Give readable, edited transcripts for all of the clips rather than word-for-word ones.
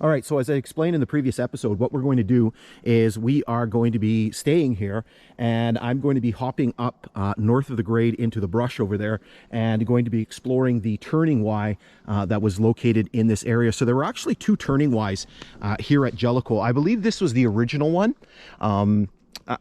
All right, so as I explained in the previous episode, what we're going to do is we are going to be staying here, and I'm going to be hopping up north of the grade into the brush over there and going to be exploring the turning Y that was located in this area. So there were actually two turning Ys here at Jellicoe. I believe this was the original one.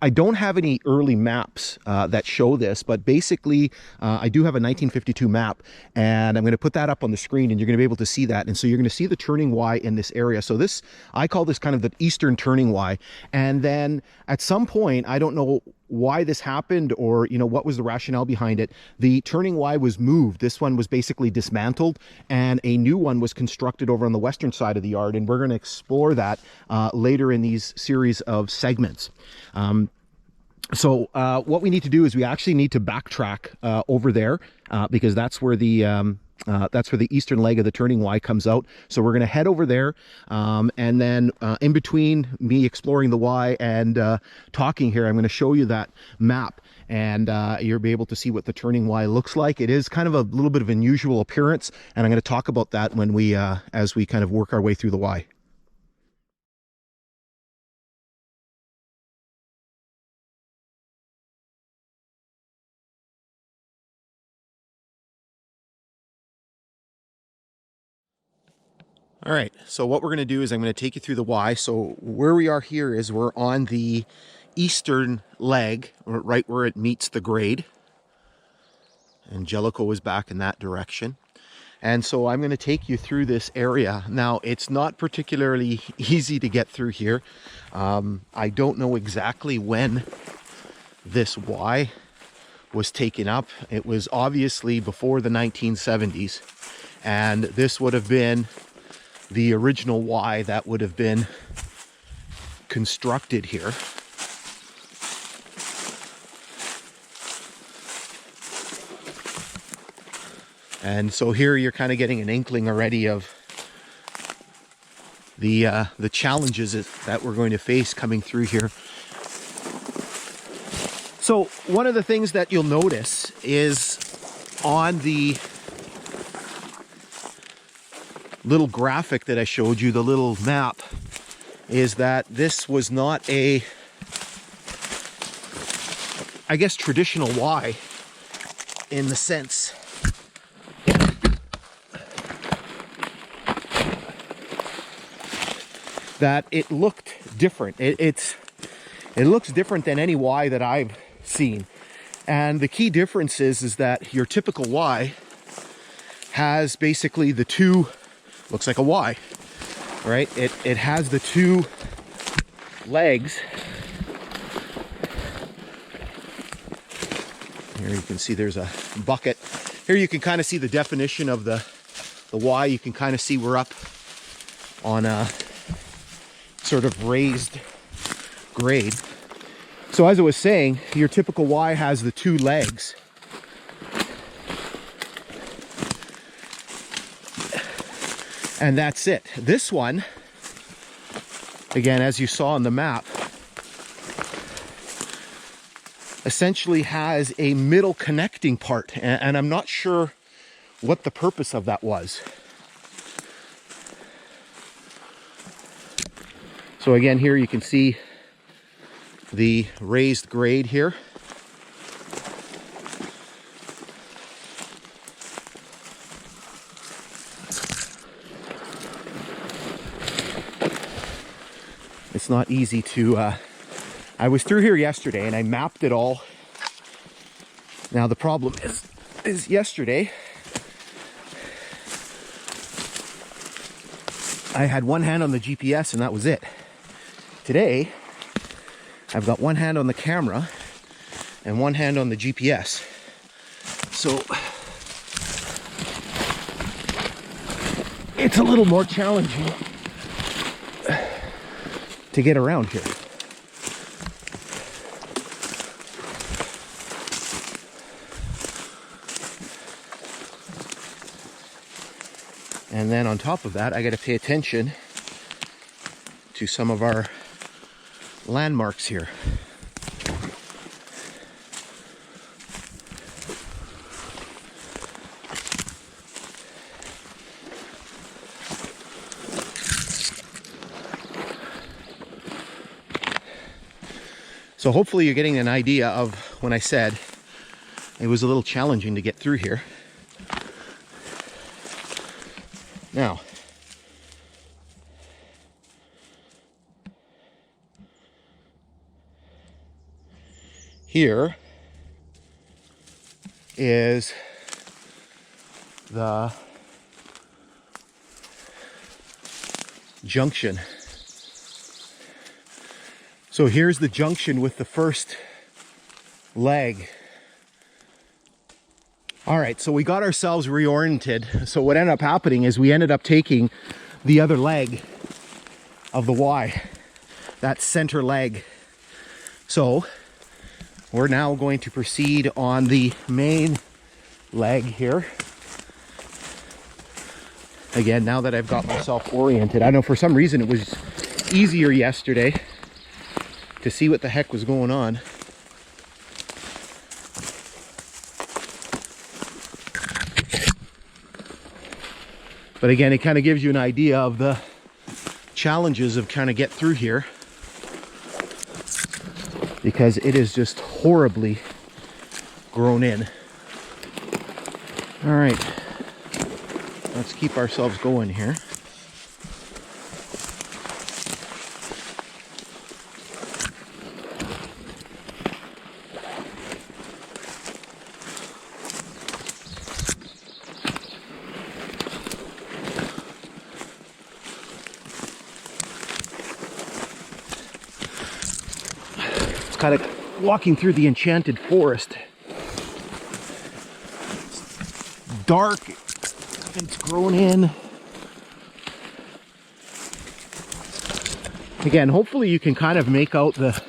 I don't have any early maps that show this, but basically I do have a 1952 map, and I'm going to put that up on the screen, and you're going to be able to see that. And so you're going to see the turning Y in this area. So this, I call this kind of the eastern turning Y. And then at some point, I don't know why this happened, or what was the rationale behind it, the turning Y was moved. This one was basically dismantled, and a new one was constructed over on the western side of the yard, and we're going to explore that later in these series of segments. So what we need to do is we actually need to backtrack over there because that's where the eastern leg of the turning Y comes out. So we're going to head over there, and then in between me exploring the Y and talking here, I'm going to show you that map, and you'll be able to see what the turning Y looks like. It is kind of a little bit of unusual appearance, and I'm going to talk about that when we as we kind of work our way through the Y. All right, so what we're going to do is I'm going to take you through the Y. So where we are here is we're on the eastern leg, right where it meets the grade. And Jellicoe is back in that direction. And so I'm going to take you through this area. Now, it's not particularly easy to get through here. I don't know exactly when this Y was taken up. It was obviously before the 1970s. And this would have been the original Y that would have been constructed here. And so here you're kind of getting an inkling already of the challenges that we're going to face coming through here. So one of the things that you'll notice is on the little graphic that I showed you, the little map, is that this was not a, I guess, traditional Y in the sense that it looked different. It looks different than any Y that I've seen. And the key difference is that your typical Y has basically the two, looks like a Y, right? It has the two legs. Here you can see there's a bucket. Here you can kind of see the definition of the Y. You can kind of see we're up on a sort of raised grade. So as I was saying, your typical Y has the two legs. And that's it. This one, again, as you saw on the map, essentially has a middle connecting part. And I'm not sure what the purpose of that was. So again, here you can see the raised grade here. It's not easy to, I was through here yesterday and I mapped it all. Now the problem is yesterday, I had one hand on the GPS and that was it. Today, I've got one hand on the camera and one hand on the GPS. So it's a little more challenging to get around here. And then on top of that, I got to pay attention to some of our landmarks here. So hopefully you're getting an idea of when I said it was a little challenging to get through here. Now, here is the junction. So here's the junction with the first leg. All right, so we got ourselves reoriented. So what ended up happening is we ended up taking the other leg of the Y, that center leg. So we're now going to proceed on the main leg here. Again, now that I've got myself oriented, I know for some reason it was easier yesterday to see what the heck was going on. But again, it kind of gives you an idea of the challenges of trying to get through here, because it is just horribly grown in. All right, let's keep ourselves going here. Kind of walking through the enchanted forest. It's dark, it's grown in. Again, hopefully you can kind of make out the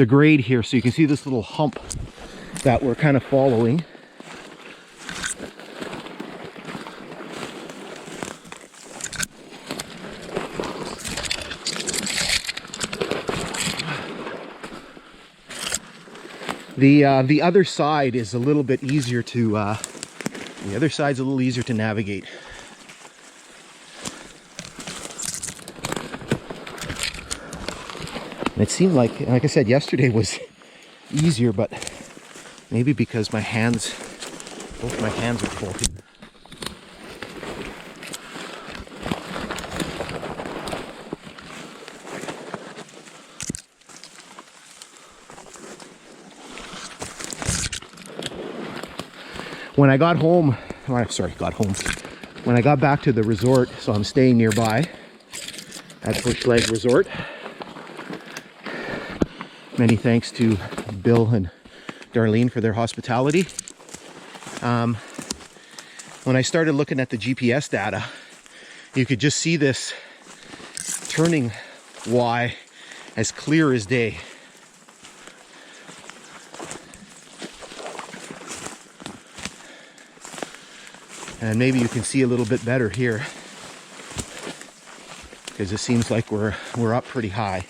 grade here, so you can see this little hump that we're kind of following. The other side is a little bit easier to navigate. And it seemed like I said, yesterday was easier, but maybe because both my hands are full. When I got home, when I got back to the resort, so I'm staying nearby at Bush Leg Resort. Many thanks to Bill and Darlene for their hospitality. When I started looking at the GPS data, you could just see this turning Y as clear as day. And maybe you can see a little bit better here, because it seems like we're up pretty high.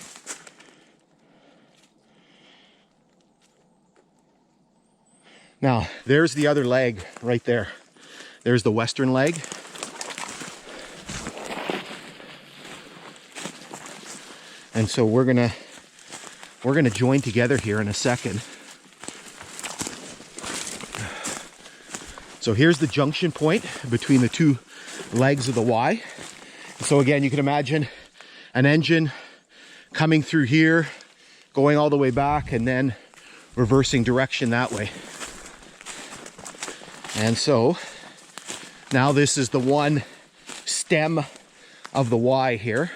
Now, there's the other leg right there. There's the western leg. And so we're gonna join together here in a second. So here's the junction point between the two legs of the Y. So again, you can imagine an engine coming through here, going all the way back, and then reversing direction that way. And so now this is the one stem of the Y here.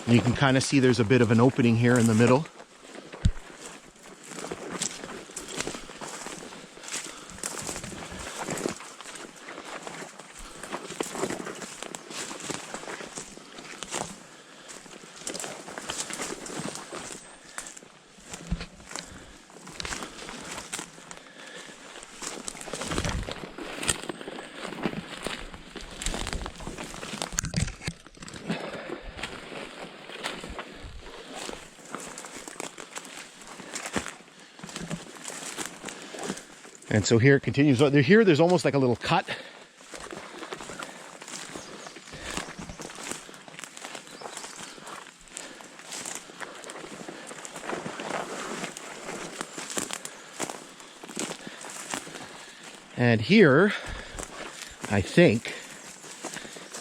And you can kind of see there's a bit of an opening here in the middle. And so here it continues. Here there's almost like a little cut. And here, I think,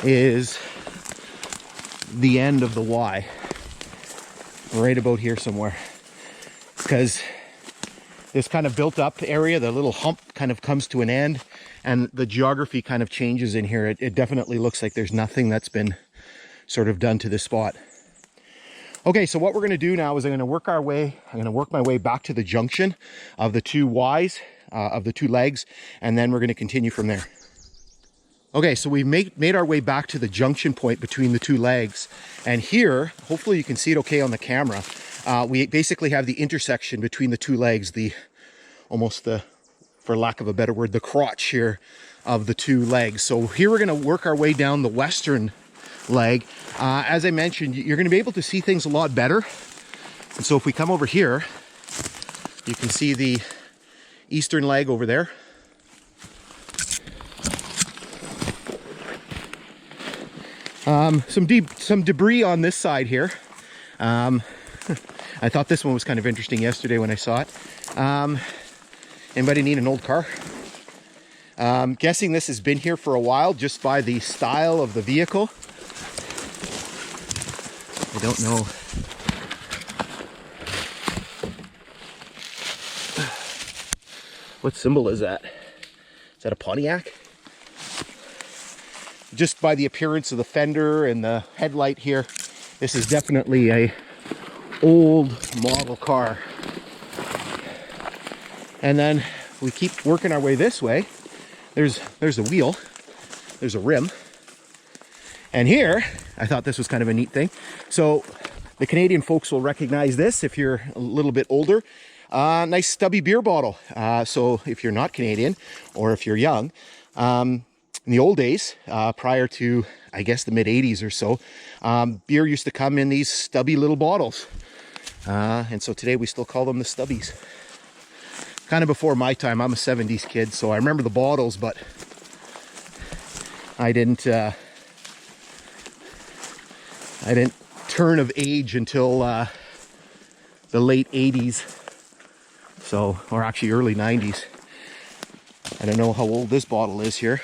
is the end of the Y. Right about here somewhere. Because this kind of built up area, the little hump kind of comes to an end, and the geography kind of changes in here. It definitely looks like there's nothing that's been sort of done to this spot. Okay, so what we're going to do now is I'm going to work my way back to the junction of the two Ys, of the two legs, and then we're going to continue from there. Okay, so we've made our way back to the junction point between the two legs, and here, hopefully you can see it okay on the camera, we basically have the intersection between the two legs, for lack of a better word, the crotch here of the two legs. So here we're going to work our way down the western leg. As I mentioned, you're going to be able to see things a lot better. And so if we come over here, you can see the eastern leg over there. Some debris on this side here. I thought this one was kind of interesting yesterday when I saw it. Anybody need an old car? Guessing this has been here for a while just by the style of the vehicle. I don't know. What symbol is that? Is that a Pontiac? Just by the appearance of the fender and the headlight here, this is definitely a old model car. And then we keep working our way this way. There's a wheel, there's a rim. And here, I thought this was kind of a neat thing. So the Canadian folks will recognize this if you're a little bit older. Nice stubby beer bottle. So if you're not Canadian or if you're young, in the old days, prior to, I guess, the mid-'80s or so, beer used to come in these stubby little bottles. And so today we still call them the stubbies. Kind of before my time. I'm a 70s kid, so I remember the bottles, but I didn't turn of age until the late 80s. So, or actually early 90s. I don't know how old this bottle is here.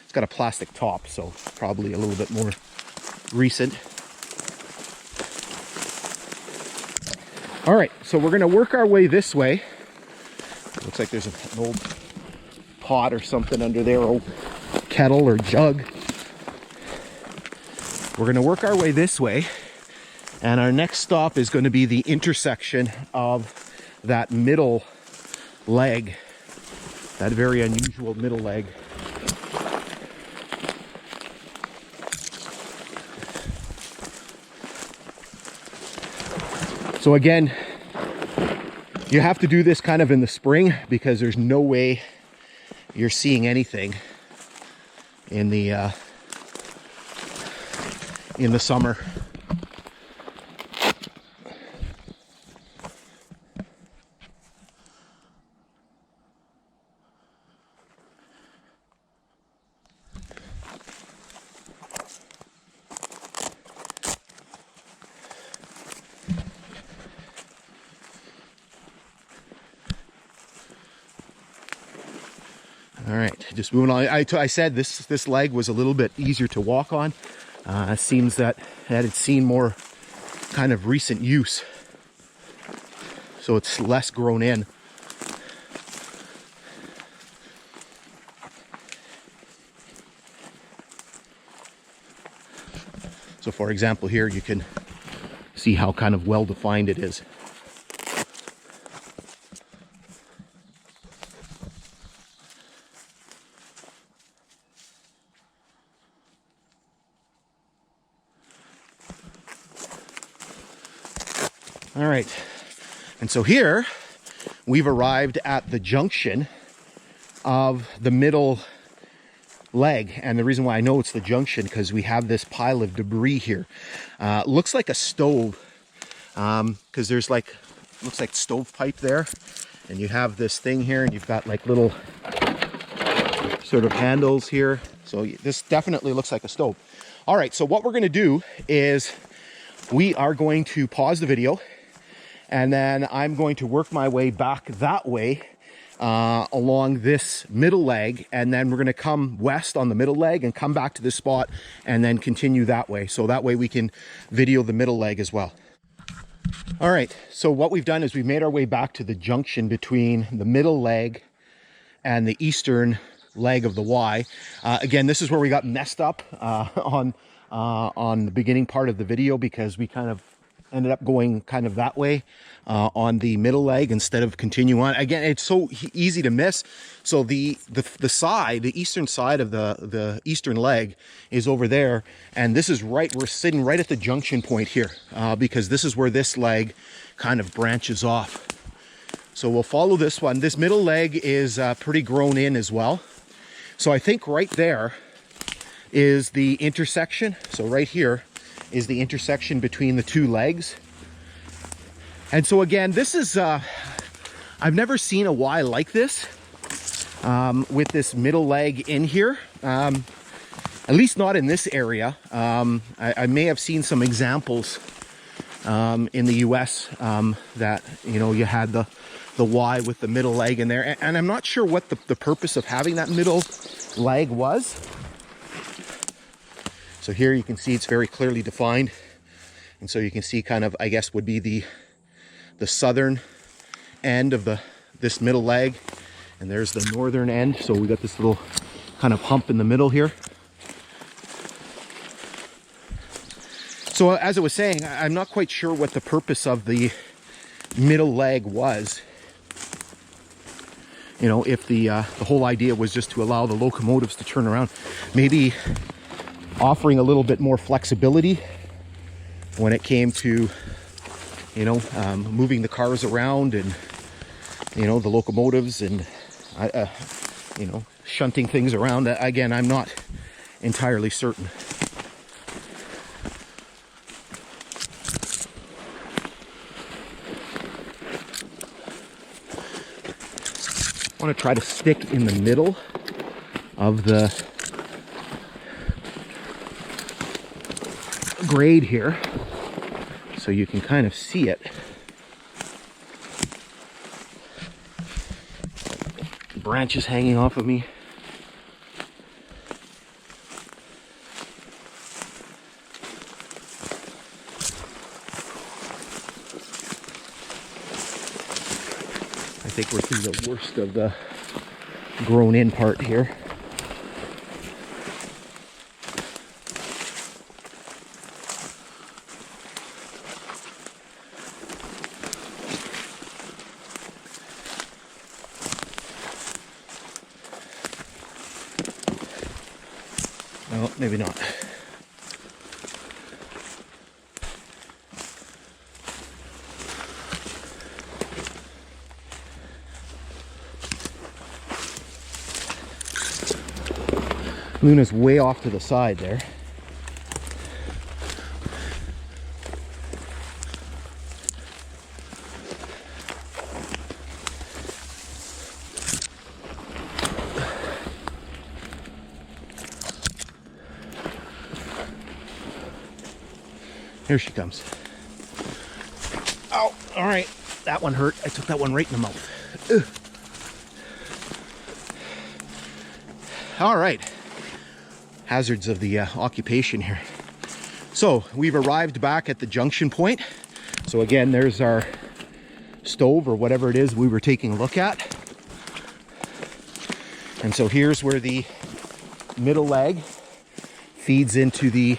It's got a plastic top, so probably a little bit more recent. All right, so we're gonna work our way this way. Looks like there's an old pot or something under there, old kettle or jug. We're gonna work our way this way, and our next stop is gonna be the intersection of that middle leg, that very unusual middle leg. So again, you have to do this kind of in the spring because there's no way you're seeing anything in the summer. All right, just moving on. I said this leg was a little bit easier to walk on. It seems that it's seen more kind of recent use, so it's less grown in. So for example, here you can see how kind of well defined it is. All right, and so here we've arrived at the junction of the middle leg, and the reason why I know it's the junction because we have this pile of debris here. Looks like a stove, because there's looks like stovepipe there, And you have this thing here, and you've got like little sort of handles here. So this definitely looks like a stove. All right, so what we're gonna do is we are going to pause the video, and then I'm going to work my way back that way along this middle leg, and then we're going to come west on the middle leg and come back to this spot and then continue that way. So that way we can video the middle leg as well. All right, so what we've done is we've made our way back to the junction between the middle leg and the eastern leg of the Y. Again, this is where we got messed up on the beginning part of the video, because we kind of ended up going kind of that way on the middle leg instead of continue on. Again, it's so easy to miss. So the eastern side of the eastern leg is over there, and this is right, we're sitting right at the junction point here, because this is where this leg kind of branches off. So we'll follow this one. This middle leg is pretty grown in as well. So I think right there is the intersection. So right here is the intersection between the two legs. And so again, this is, I've never seen a Y like this, with this middle leg in here, at least not in this area. I may have seen some examples in the US that, you know, you had the Y with the middle leg in there. And I'm not sure what the purpose of having that middle leg was. So here you can see it's very clearly defined. And so you can see kind of, I guess, would be the southern end of this middle leg. And there's the northern end. So we got this little kind of hump in the middle here. So as I was saying, I'm not quite sure what the purpose of the middle leg was. You know, if the whole idea was just to allow the locomotives to turn around, maybe offering a little bit more flexibility when it came to, you know, moving the cars around, and, you know, the locomotives, and, you know, shunting things around. Again, I'm not entirely certain. I want to try to stick in the middle of the grade here so you can kind of see it. Branches hanging off of me. I think we're through the worst of the grown in part here. No, maybe not. Luna's way off to the side there. Here she comes. Oh, all right. That one hurt. I took that one right in the mouth. Ugh. All right. Hazards of the occupation here. So we've arrived back at the junction point. So again, there's our stove, or whatever it is we were taking a look at. And so here's where the middle leg feeds into the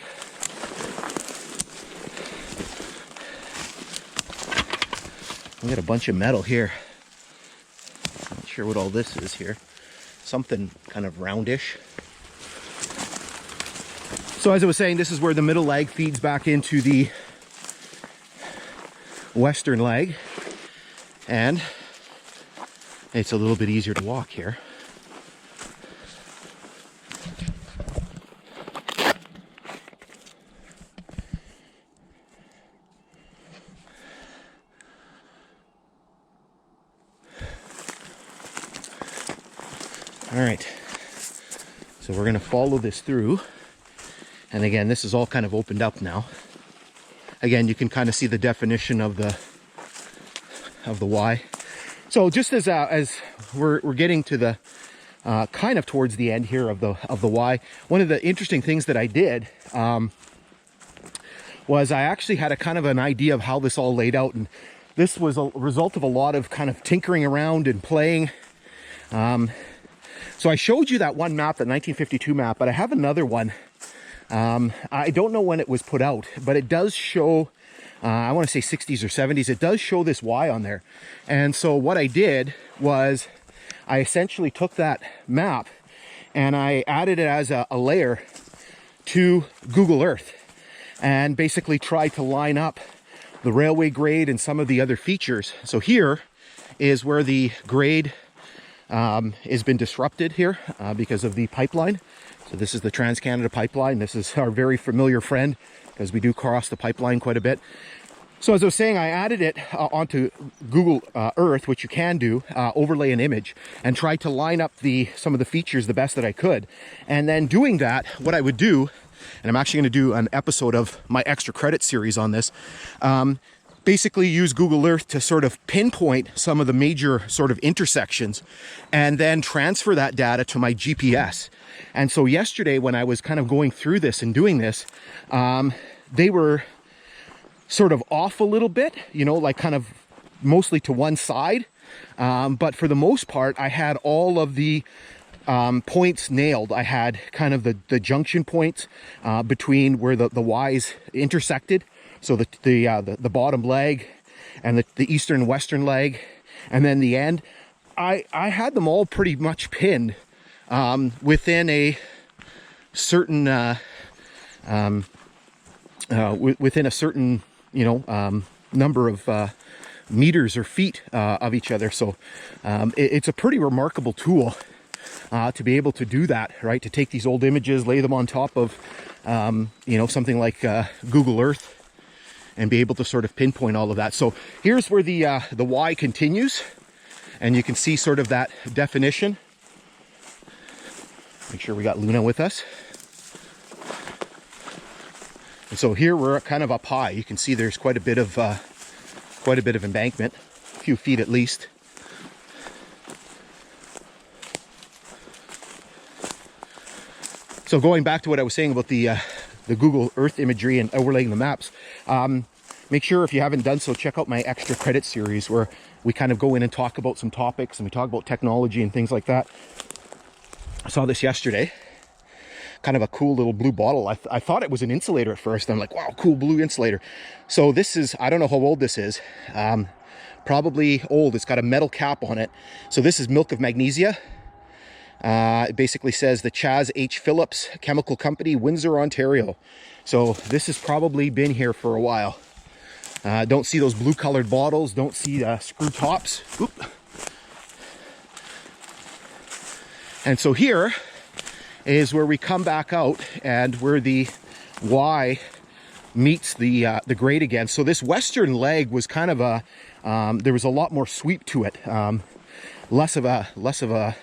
we got a bunch of metal here. Not sure what all this is here. Something kind of roundish. So as I was saying, this is where the middle leg feeds back into the western leg. And it's a little bit easier to walk here. All right, so we're going to follow this through. And again, this is all kind of opened up now. Again, you can kind of see the definition of the Y. So just as we're getting to the kind of towards the end here of the Y, one of the interesting things that I did was I actually had a kind of an idea of how this all laid out, and this was a result of a lot of kind of tinkering around and playing. So I showed you that one map, the 1952 map, but I have another one. I don't know when it was put out, but it does show, I want to say 60s or 70s, it does show this Y on there. And so what I did was I essentially took that map and I added it as a layer to Google Earth and basically tried to line up the railway grade and some of the other features. So here is where the grade has been disrupted here because of the pipeline. So this is the Trans-Canada pipeline. This is our very familiar friend because we do cross the pipeline quite a bit. So as I was saying, I added it onto Google Earth, which you can do, overlay an image, and try to line up some of the features the best that I could. And then doing that, what I would do, and I'm actually going to do an episode of my extra credit series on this, basically use Google Earth to sort of pinpoint some of the major sort of intersections and then transfer that data to my GPS. And so yesterday when I was kind of going through this and doing this, they were sort of off a little bit, you know, like kind of mostly to one side. But for the most part, I had all of the points nailed. I had kind of the junction points between where the Y's intersected. So the bottom leg and the eastern and western leg, and then the end. I had them all pretty much pinned within a certain number of meters or feet of each other. So it's a pretty remarkable tool to be able to do that, right? To take these old images, lay them on top of something like Google Earth, and be able to sort of pinpoint all of that. So here's where the Y continues, and you can see sort of that definition. Make sure we got Luna with us. And so here we're kind of up high. You can see there's quite a bit of embankment, a few feet at least. So going back to what I was saying about the Google Earth imagery and overlaying the maps, make sure if you haven't done so, check out my extra credit series where we kind of go in and talk about some topics and we talk about technology and things like that. I saw this yesterday, kind of a cool little blue bottle. I thought it was an insulator at first. I'm like, wow, cool blue insulator. So this is, I don't know how old this is, probably old. It's got a metal cap on it. So this is milk of magnesia. It basically says the Chas H. Phillips Chemical Company, Windsor, Ontario. So this has probably been here for a while. Don't see those blue colored bottles. Don't see screw tops. Oop. And so here is where we come back out and where the Y meets the grade again. So this western leg was kind of a, there was a lot more sweep to it. Less of a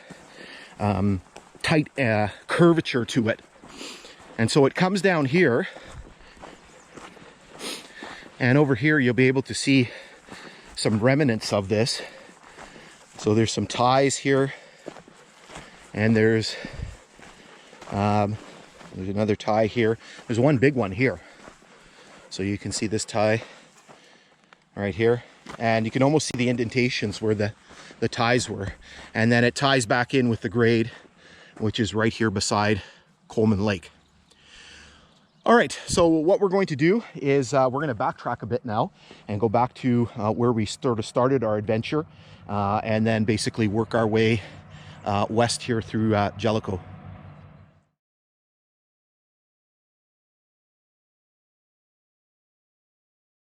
tight curvature to it. And so it comes down here, and over here you'll be able to see some remnants of this. So there's some ties here, and there's another tie here. There's one big one here, so you can see this tie right here, and you can almost see the indentations where the ties were, and then it ties back in with the grade, which is right here beside Coleman Lake. All right, so what we're going to do is we're going to backtrack a bit now and go back to where we sort of started our adventure, and then basically work our way west here through Jellicoe.